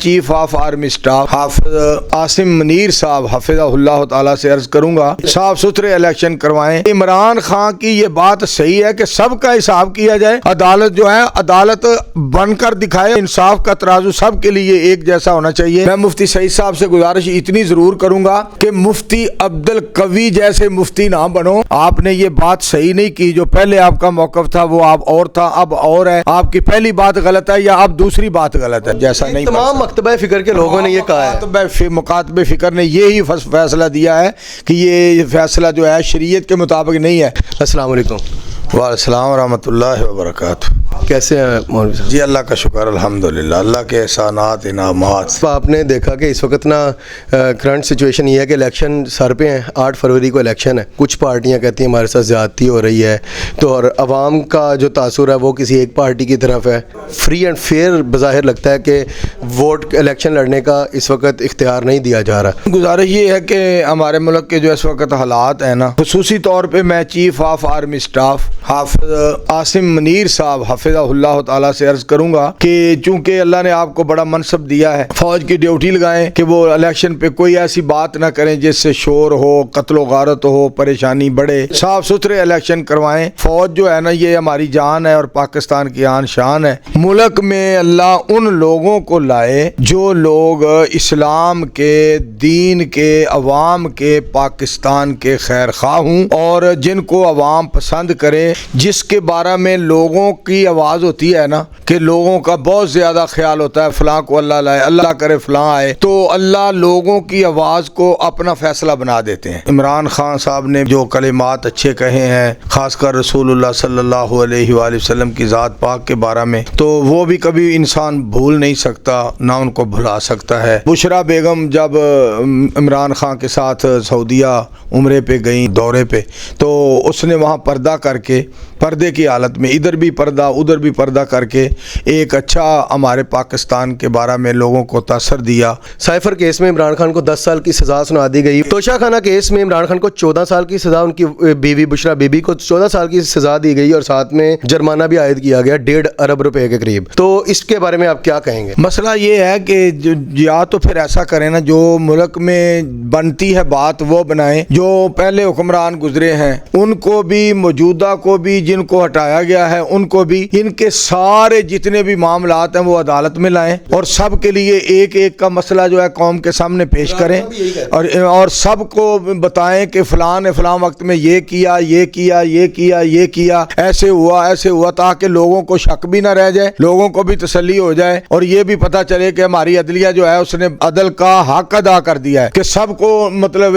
Chief of army staff حافظ عاصم منیر صاحب حفظہ تعالیٰ سے عرض کروں گا صاف ستھرے الیکشن کروائیں۔ عمران خان کی یہ بات صحیح ہے کہ سب کا حساب کیا جائے، عدالت جو ہے عدالت بن کر دکھائے، انصاف کا ترازو سب کے لیے ایک جیسا ہونا چاہیے۔ میں مفتی سعید صاحب سے گزارش اتنی ضرور کروں گا کہ مفتی عبدالقوی جیسے مفتی نہ بنو۔ آپ نے یہ بات صحیح نہیں کی، جو پہلے آپ کا موقف تھا وہ آپ اور تھا، اب اور ہے۔ آپ کی پہلی بات غلط ہے یا اب دوسری بات غلط ہے، جیسا نہیں۔ تمام مکتبہ فکر کے لوگوں نے یہ کہا ہے، مکاتب فکر نے یہی فیصلہ دیا ہے کہ یہ فیصلہ جو ہے شریعت کے مطابق نہیں ہے۔ السلام علیکم۔ وعلیکم السلام ورحمۃ اللہ وبرکاتہ۔ کیسے ہیں مولوی صاحب؟ جی اللہ کا شکر الحمدللہ، اللہ کے احسانات انعامات۔ آپ نے دیکھا کہ اس وقت نا کرنٹ سچویشن یہ ہے کہ الیکشن سر پہ ہیں، 8 فروری کو الیکشن ہے۔ کچھ پارٹیاں کہتی ہیں ہمارے ساتھ زیادتی ہو رہی ہے، تو اور عوام کا جو تاثر ہے وہ کسی ایک پارٹی کی طرف ہے۔ فری اینڈ فیئر بظاہر لگتا ہے کہ ووٹ الیکشن لڑنے کا اس وقت اختیار نہیں دیا جا رہا۔ گزارش یہ ہے کہ ہمارے ملک کے جو اس وقت حالات ہیں نا، خصوصی طور پہ میں چیف آف آرمی اسٹاف حافظ عاصم منیر صاحب حفظہ تعالیٰ سے عرض کروں گا کہ چونکہ اللہ نے آپ کو بڑا منصب دیا ہے، فوج کی ڈیوٹی لگائیں کہ وہ الیکشن پہ کوئی ایسی بات نہ کریں جس سے شور ہو، قتل و غارت ہو، پریشانی بڑھے۔ صاف ستھرے الیکشن کروائیں۔ فوج جو ہے نا یہ ہماری جان ہے اور پاکستان کی آن شان ہے۔ ملک میں اللہ ان لوگوں کو لائے جو لوگ اسلام کے، دین کے، عوام کے، پاکستان کے خیر خواہ ہوں اور جن کو عوام پسند کرے، جس کے بارے میں لوگوں کی آواز ہوتی ہے نا کہ لوگوں کا بہت زیادہ خیال ہوتا ہے فلاں کو اللہ لائے، اللہ کرے فلاں آئے، تو اللہ لوگوں کی آواز کو اپنا فیصلہ بنا دیتے ہیں۔ عمران خان صاحب نے جو کلمات اچھے کہے ہیں، خاص کر رسول اللہ صلی اللہ علیہ وآلہ وسلم کی ذات پاک کے بارے میں، تو وہ بھی کبھی انسان بھول نہیں سکتا، نہ ان کو بھلا سکتا ہے۔ بشرا بیگم جب عمران خان کے ساتھ سعودیہ عمرے پہ گئیں، دورے پہ، تو اس نے وہاں پردہ کر کے، پردے کی حالت میں ادھر بھی پردہ ادھر بھی پردہ کر کے ایک اچھا ہمارے پاکستان کے بارے میں لوگوں کو تاثر دیا۔ سائفر کیس میں عمران خان کو 10 سال کی سزا سنا دی گئی۔ توشہ خانہ کیس میں عمران خان کو 14 سال کی سزا، ان کی بیوی بشرا بی بی کو 14 سال کی سزا دی گئی اور ساتھ میں جرمانہ بھی عائد کیا گیا 1.5 ارب روپے کے قریب۔ تو اس کے بارے میں آپ کیا کہیں گے؟ مسئلہ یہ ہے کہ یا تو پھر ایسا کریں نا، جو ملک میں بنتی ہے بات وہ بنائیں، جو پہلے حکمران گزرے ہیں ان کو بھی، موجودہ کو بھی، جن کو ہٹایا گیا ہے ان کو بھی، ان کے سارے جتنے بھی معاملات ہیں وہ عدالت میں لائیں اور سب کے لیے ایک ایک کا مسئلہ جو ہے قوم کے سامنے پیش کریں اور سب کو بتائیں کہ فلاں نے فلاں وقت میں یہ کیا، یہ کیا، یہ کیا، یہ کیا، ایسے ہوا، ایسے ہوا، تاکہ لوگوں کو شک بھی نہ رہ جائے، لوگوں کو بھی تسلی ہو جائے اور یہ بھی پتہ چلے کہ ہماری عدلیہ جو ہے اس نے عدل کا حق ادا کر دیا ہے، کہ سب کو مطلب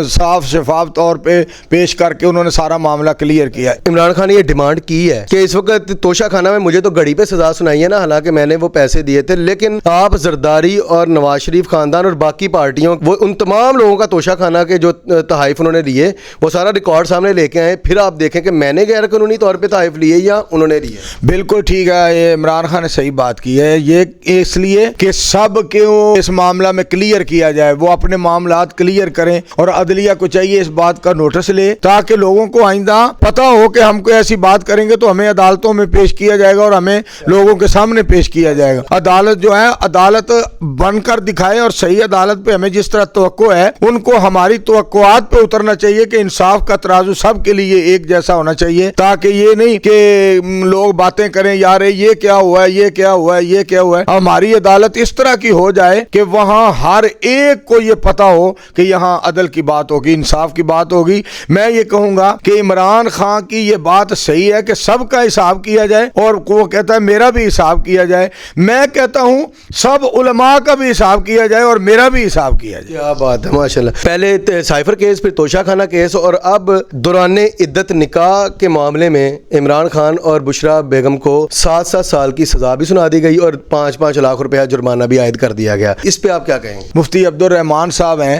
صاف شفاف طور پہ پیش کر کے انہوں نے سارا معاملہ کلیئر کیا ہے۔ عمران خان نے یہ ڈیمانڈ کی ہے کہ اس وقت توشہ خانہ میں مجھے تو گھڑی پہ سزا سنائی ہے نا، حالانکہ میں نے وہ پیسے دیے تھے، لیکن آپ زرداری اور نواز شریف خاندان اور باقی پارٹیوں، وہ ان تمام لوگوں کا توشہ خانہ کے جو تحائف انہوں نے لیے وہ سارا ریکارڈ سامنے لے کے آئے، پھر آپ دیکھیں کہ میں نے غیر قانونی طور پہ تحائف لیے یا انہوں نے لیے۔ بالکل ٹھیک ہے، یہ عمران خان نے صحیح بات کی ہے، یہ اس لیے کہ سب کے اس معاملہ میں کلیئر کیا جائے، وہ اپنے معاملات کلیئر کریں اور عدلیہ کو چاہیے اس بات کا نوٹس لے تاکہ لوگوں کو آئندہ پتہ ہو کہ ہم کوئی ایسی بات کریں گے تو ہمیں عدالتوں میں پیش کیا جائے گا اور ہمیں لوگوں کے سامنے پیش کیا جائے گا۔ عدالت جو ہے عدالت بن کر دکھائے اور صحیح عدالت پہ ہمیں جس طرح توقع ہے ان کو ہماری توقعات پہ اترنا چاہیے کہ انصاف کا ترازو سب کے لیے ایک جیسا ہونا چاہیے، تاکہ یہ نہیں کہ لوگ باتیں کریں یار یہ کیا ہوا ہے، یہ کیا ہوا ہے، یہ کیا ہوا ہے۔ ہماری عدالت اس طرح کی ہو جائے کہ وہاں ہر ایک کو یہ پتہ ہو کہ یہاں عدل کی بات ہوگی، انصاف کی بات ہوگی۔ میں یہ کہوں گا کہ عمران خان کی یہ بات صحیح ہے کہ سب کا حساب کیا جائے اور وہ کہتا ہے میرا بھی حساب کیا جائے، میں کہتا ہوں سب علماء کا بھی حساب کیا جائے اور میرا بھی حساب کیا جائے۔ کیا بات ہے، ماشاءاللہ۔ پہلے سائفر کیس، پھر توشہ خانہ کیس اور اب دوران عدت نکاح کے معاملے میں عمران خان اور بشرا بیگم کو 7 سال کی سزا بھی سنا دی گئی اور 5 لاکھ روپیہ جرمانہ بھی عائد کر دیا گیا۔ اس پہ آپ کیا کہیں گے؟ مفتی عبدالرحمان صاحب ہیں،